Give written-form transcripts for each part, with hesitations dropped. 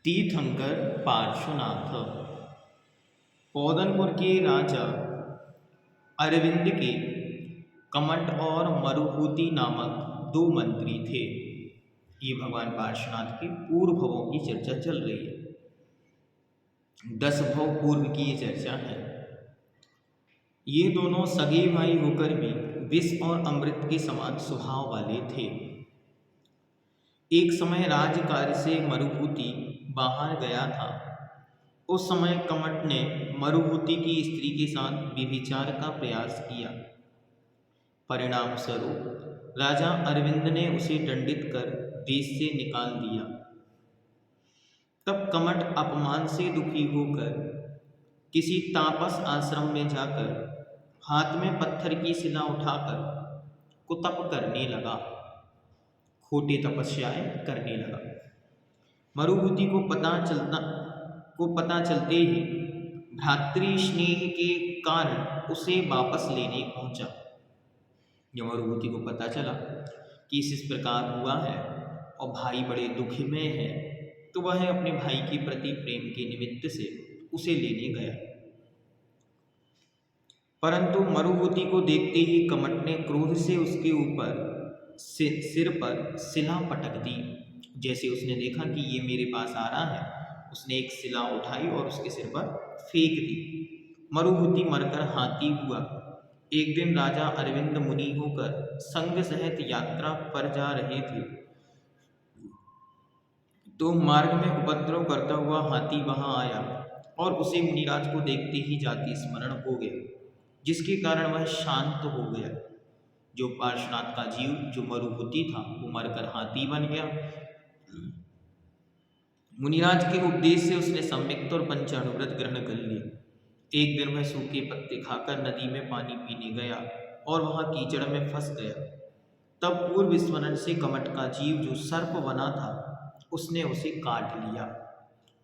तीर्थंकर पार्श्वनाथ पौदनपुर के राजा अरविंद के कमट और मरुभूति नामक दो मंत्री थे। ये भगवान पार्श्वनाथ के पूर्व भवों की चर्चा चल रही है। 10 भव पूर्व की ये चर्चा है। ये दोनों सगे भाई होकर भी विष और अमृत के समान स्वभाव वाले थे। एक समय राजकार्य से मरुभूति बाहर गया था। उस समय कमट ने मरुभूति की स्त्री के साथ व्यभिचार का प्रयास किया। परिणाम स्वरूप राजा अरविंद ने उसे दंडित कर देश से निकाल दिया। तब कमट अपमान से दुखी होकर किसी तापस आश्रम में जाकर हाथ में पत्थर की शिला उठाकर कुतप करने लगा, खोटी तपस्याएं करने लगा। मरुभूति को पता चलते ही भ्रातृ स्नेह के कारण उसे वापस लेने पहुंचा। जब मरुभूति को पता चला कि इस प्रकार हुआ है और भाई बड़े दुखी में है, तो वह अपने भाई के प्रति प्रेम के निमित्त से उसे लेने गया। परंतु मरुभूति को देखते ही कमट ने क्रोध से उसके ऊपर सिर पर शिला पटक दी। जैसे उसने देखा कि ये मेरे पास आ रहा है, उसने एक शिला उठाई और उसके सिर पर फेंक दी। मरुभूति मरकर हाथी हुआ। एक दिन राजा अरविंद मुनि होकर संग सहित यात्रा पर जा रहे थे, तो मार्ग में उपद्रव करता हुआ हाथी वहां आया और उसे मुनिराज को देखते ही जाति स्मरण हो गया, जिसके कारण वह शांत हो गया। जो पार्श्वनाथ का जीव जो मरुभूति था वो मरकर हाथी बन गया। मुनिराज के उपदेश से उसने सम्यक्त और पंचानुव्रत ग्रहण कर लिए। एक दिन वह सूखे पत्ते खाकर नदी में पानी पीने गया और वहां कीचड़ में फंस गया। तब पूर्व स्मरण से कमट का जीव जो सर्प बना था उसने उसे काट लिया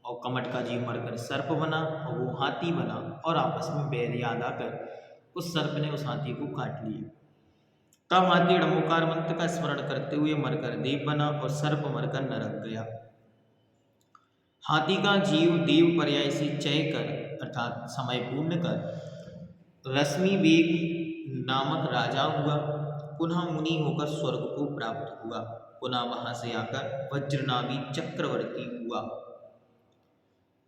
और कमट का जीव मरकर सर्प बना और वो हाथी बना और आपस में बैर याद आकर उस सर्प ने उस हाथी को काट लिया। तब हाथी डंबोकार मंत्र का स्मरण करते हुए मरकर देव बना और सर्प मरकर नरक गया। हाथी का जीव देव पर्याय से चय कर अर्थात समय पूर्ण कर रश्मि वेग नामक राजा हुआ। पुनः मुनि होकर स्वर्ग को प्राप्त हुआ। पुनः वहां से आकर वज्रनाभि चक्रवर्ती हुआ।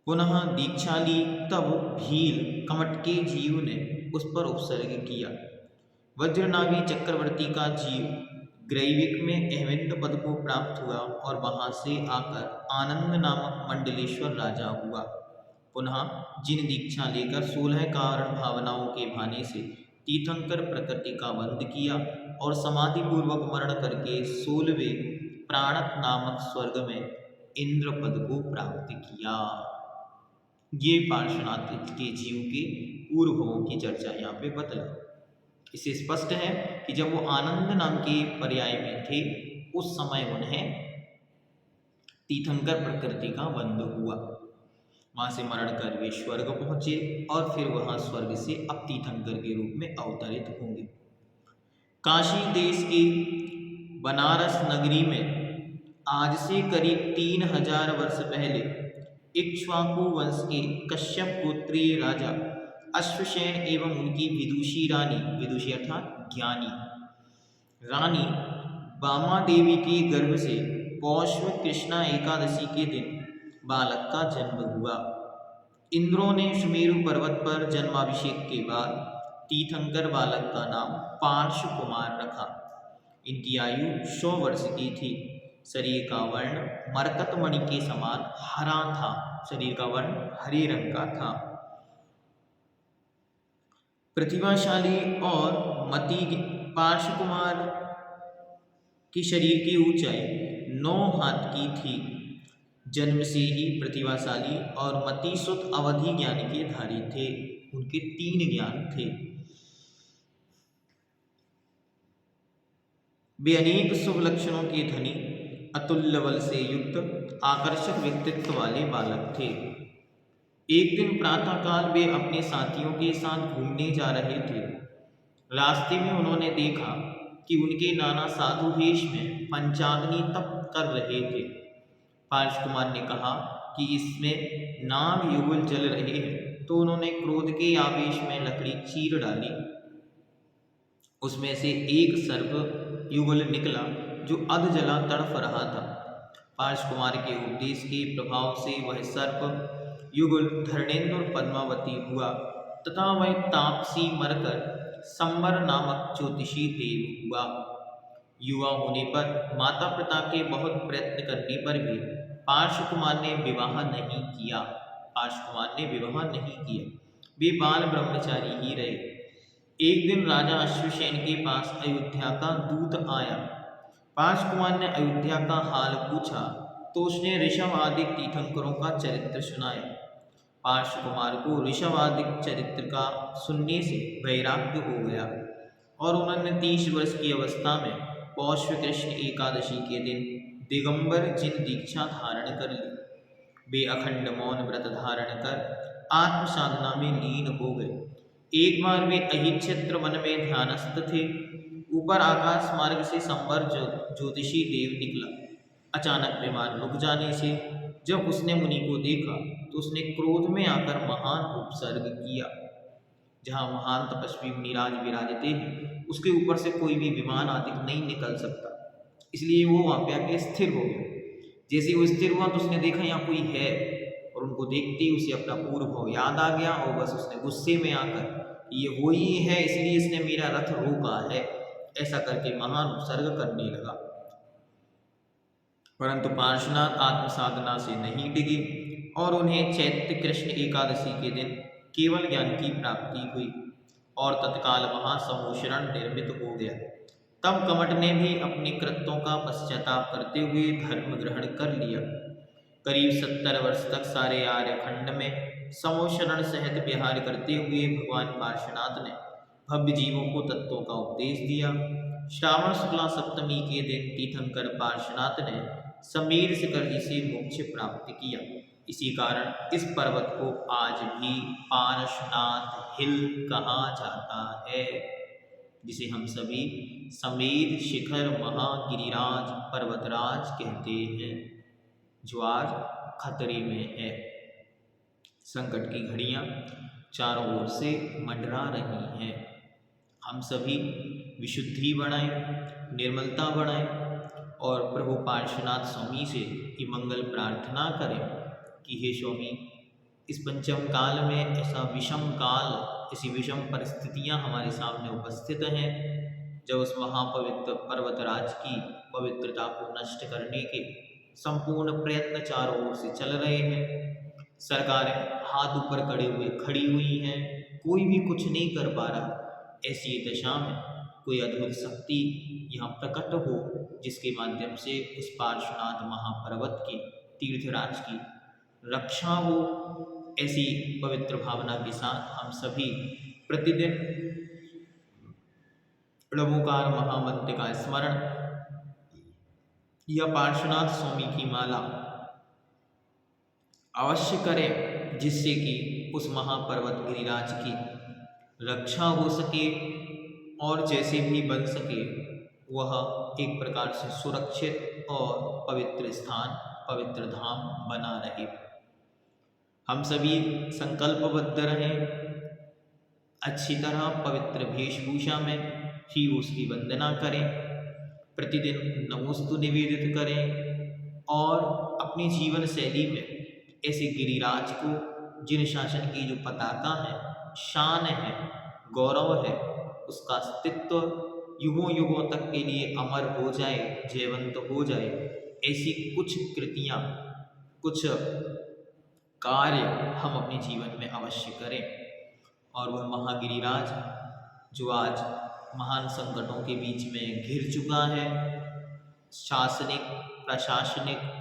पुनः दीक्षा ली। तब भील कमट के जीव ने उस पर उपसर्ग किया। वज्रनाभि चक्रवर्ती का जीव ग्रैविक में अहमिंद पद को प्राप्त हुआ और वहां से आकर आनंद नामक मंडलेश्वर राजा हुआ। पुनः जिन दीक्षा लेकर 16 कारण भावनाओं के भाने से तीर्थंकर प्रकृति का वंद किया और समाधि पूर्वक मरण करके 16वें प्राणत नामक स्वर्ग में इंद्र पद को प्राप्त किया। ये पार्श्वनाथ के जीव के पूर्व भवों की चर्चा यहाँ पे बतला। इससे स्पष्ट है कि जब वो आनंद नाम के पर्याय में थे उस समय उन्हें तीर्थंकर प्रकृति का वंद हुआ। वहां से मरण कर वे स्वर्ग पहुंचे और फिर वहां स्वर्ग से अब तीर्थंकर के रूप में अवतरित होंगे। काशी देश की बनारस नगरी में आज से करीब 3000 वर्ष पहले इक्ष्वाकु वंश के कश्यप गोत्रीय राजा अश्वसेन एवं उनकी विदुषी रानी, विदुषी अर्थात ज्ञानी रानी बामा देवी के गर्भ से पौष कृष्णा एकादशी के दिन बालक का जन्म हुआ। इंद्रों ने सुमेरु पर्वत पर जन्माभिषेक के बाद तीर्थंकर बालक का नाम पार्श्व कुमार रखा। इनकी आयु 100 वर्ष की थी। शरीर का वर्ण मरकत मणि के समान हरा था। शरीर का वर्ण हरे रंग का था। प्रतिभाशाली और मति पार्श्व कुमार की शरीर की ऊंचाई 9 हाथ की थी। जन्म से ही प्रतिभाशाली और मति सुत अवधि ज्ञान के धारी थे। उनके 3 ज्ञान थे। वे अनेक शुभ लक्षणों के धनी, अतुल्य बल से युक्त आकर्षक व्यक्तित्व वाले बालक थे। एक दिन प्रातःकाल वे अपने साथियों के साथ घूमने जा रहे थे। रास्ते में उन्होंने देखा कि उनके नाना साधु वेश में पंचाग्नि तप कर रहे थे। पार्श्व कुमार ने कहा, कि इसमें नाग युगल जल रहे हैं, तो उन्होंने क्रोध के आवेश में लकड़ी चीर डाली। उसमें से एक सर्प युगल निकला जो अध जला तड़फ रहा था। पार्श कुमार के उपदेश के प्रभाव से वह सर्प युगल धरणेन्द्र और पद्मावती हुआ तथा वह तापसी मरकर संबर नामक ज्योतिषी देव हुआ। युवा होने पर माता पिता के बहुत प्रयत्न करने पर भी पार्श कुमार ने विवाह नहीं किया। पार्श कुमार ने विवाह नहीं किया, वे बाल ब्रह्मचारी ही रहे। एक दिन राजा अश्वसेन के पास अयोध्या का दूत आया। पार्श कुमार ने अयोध्या का हाल पूछा तो उसने ऋषभ आदि तीर्थंकरों का चरित्र सुनाया। पार्श कुमार को ऋषभ आदि चरित्र का सुनने से वैराग्य हो गया और उन्होंने 30 वर्ष की अवस्था में पौष कृष्ण एकादशी के दिन दिगंबर जिन दीक्षा धारण कर ली। वे अखंड मौन व्रत धारण कर आत्म साधना में लीन हो गए। एक बार वे अहिच्छत्र वन में ध्यानस्थ थे। ऊपर आकाश मार्ग से संवर ज्योतिषी देव निकला। अचानक विमान रुक जाने से जब उसने मुनि को देखा तो उसने क्रोध में आकर महान उपसर्ग किया। जहाँ महान तपस्वी मुनिराज विराजते हैं उसके ऊपर से कोई भी विमान आदि नहीं निकल सकता, इसलिए वो वहाँ पे आके स्थिर हो गया। जैसे वो स्थिर हुआ तो उसने देखा यहाँ कोई है और उनको देखते ही उसे अपना पूर्व भाव याद आ गया और बस उसने गुस्से में आकर ये वही है इसलिए इसने मेरा रथ रोका है, ऐसा करके महान उपसर्ग करने लगा। परंतु पार्श्वनाथ आत्म साधना से नहीं डिगे और उन्हें चैत्र कृष्ण एकादशी के दिन केवल ज्ञान की प्राप्ति हुई और तत्काल महासमोषण निर्मित हो गया। तब कमट ने भी अपने कृत्यों का पश्चाताप करते हुए धर्म ग्रहण कर लिया। करीब 70 वर्ष तक सारे आर्यखंड में समोशरण सहित विहार करते हुए भगवान पार्श्वनाथ ने भव्य जीवों को तत्वों का उपदेश दिया। श्रावण शुक्ला सप्तमी के दिन तीर्थंकर पार्श्वनाथ ने समीर शिखर जी से मोक्ष प्राप्त किया। इसी कारण इस पर्वत को आज भी पार्श्वनाथ हिल कहा जाता है, जिसे हम सभी समीर शिखर महागिरिराज पर्वतराज कहते हैं, जो आज खतरे में है। संकट की घड़ियां चारों ओर से मंडरा रही हैं। हम सभी विशुद्धि बढ़ाएं, निर्मलता बढ़ाएं और प्रभु पार्श्वनाथ स्वामी से ये मंगल प्रार्थना करें कि हे स्वामी, इस पंचम काल में ऐसा विषम काल, ऐसी विषम परिस्थितियां हमारे सामने उपस्थित हैं, जब उस महापवित्र पर्वतराज की पवित्रता को नष्ट करने के संपूर्ण प्रयत्न चारों ओर से चल रहे हैं। सरकारें हाथ ऊपर खड़ी हुई हैं, कोई भी कुछ नहीं कर पा रहा। ऐसी दशा में कोई अद्भुत शक्ति यहाँ प्रकट हो, जिसके माध्यम से उस पार्श्वनाथ महापर्वत की तीर्थराज की रक्षा हो। ऐसी पवित्र भावना के साथ हम सभी प्रतिदिन णवोकार महामंत्र का स्मरण या पार्श्वनाथ स्वामी की माला अवश्य करें, जिससे कि उस महापर्वत गिरिराज की रक्षा हो सके और जैसे भी बन सके वह एक प्रकार से सुरक्षित और पवित्र स्थान, पवित्र धाम बना रहे। हम सभी संकल्पबद्ध रहें, अच्छी तरह पवित्र वेशभूषा में ही उसकी वंदना करें, प्रतिदिन नमोस्तु निवेदित करें और अपनी जीवन शैली में ऐसे गिरिराज को, जिन शासन की जो पताका है, शान है, गौरव है, उसका अस्तित्व युगों युगों तक के लिए अमर हो जाए, जयवंत हो जाए, ऐसी कुछ कृतियाँ, कुछ कार्य हम अपने जीवन में अवश्य करें। और वह महागिरिराज जो आज महान संकटों के बीच में घिर चुका है, शासनिक, प्रशासनिक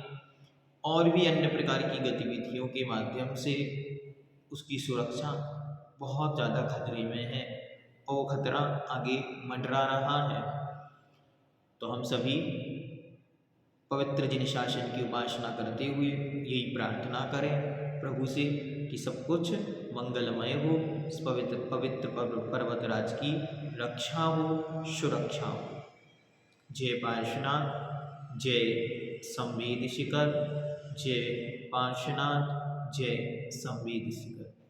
और भी अन्य प्रकार की गतिविधियों के माध्यम से उसकी सुरक्षा बहुत ज़्यादा खतरे में है और वो खतरा आगे मंडरा रहा है। तो हम सभी पवित्र जिन शासन की उपासना करते हुए यही प्रार्थना करें प्रभु से कि सब कुछ मंगलमय हो, इस पवित्र पर्वतराज की रक्षा हो, सुरक्षा हो। जय पार्श्वनाथ, जय संवेद शिखर, जय पार्श्वनाथ, जय संवेद शिखर।